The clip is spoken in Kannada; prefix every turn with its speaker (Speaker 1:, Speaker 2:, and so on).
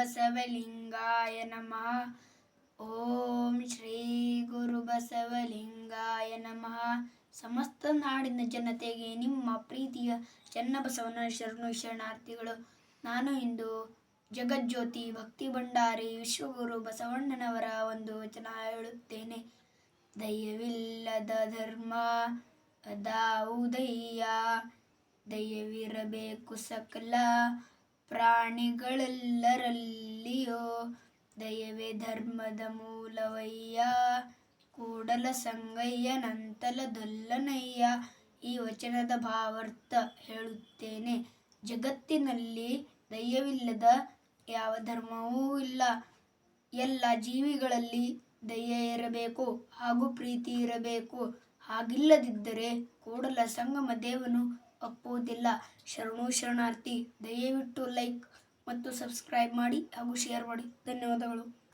Speaker 1: ಬಸವಲಿಂಗಾಯ ನಮಃ. ಓಂ ಶ್ರೀ ಗುರು ಬಸವಲಿಂಗಾಯ ನಮಃ. ಸಮಸ್ತ ನಾಡಿನ ಜನತೆಗೆ ನಿಮ್ಮ ಪ್ರೀತಿಯ ಚನ್ನಬಸವನ ಶರಣು ಶರಣಾರ್ಥಿಗಳು. ನಾನು ಇಂದು ಜಗಜ್ಯೋತಿ ಭಕ್ತಿ ಭಂಡಾರಿ ವಿಶ್ವಗುರು ಬಸವಣ್ಣನವರ ಒಂದು ವಚನ ಹೇಳುತ್ತೇನೆ. ದಯವಿಲ್ಲದ ಧರ್ಮ ಅದಾವುದಯ್ಯ, ದಯವಿರಬೇಕು ಸಕಲ ಪ್ರಾಣಿಗಳೆಲ್ಲರಲ್ಲಿಯೋ, ದಯವೇ ಧರ್ಮದ ಮೂಲವಯ್ಯ, ಕೂಡಲ ಸಂಗಯ್ಯನಂತಲದೊಲ್ಲನಯ್ಯ. ಈ ವಚನದ ಭಾವಾರ್ಥ ಹೇಳುತ್ತೇನೆ. ಜಗತ್ತಿನಲ್ಲಿ ದಯವಿಲ್ಲದ ಯಾವ ಧರ್ಮವೂ ಇಲ್ಲ. ಎಲ್ಲ ಜೀವಿಗಳಲ್ಲಿ ದಯೆ ಇರಬೇಕು ಹಾಗೂ ಪ್ರೀತಿ ಇರಬೇಕು. ಹಾಗಿಲ್ಲದಿದ್ದರೆ ಕೂಡಲ ಸಂಗಮ ದೇವನು ಒಪ್ಪುವುದಿಲ್ಲ. ಶರಣು ಶರಣಾರ್ಥಿ. ದಯವಿಟ್ಟು ಲೈಕ್ ಮತ್ತು ಸಬ್ಸ್ಕ್ರೈಬ್ ಮಾಡಿ ಹಾಗೂ ಶೇರ್ ಮಾಡಿ. ಧನ್ಯವಾದಗಳು.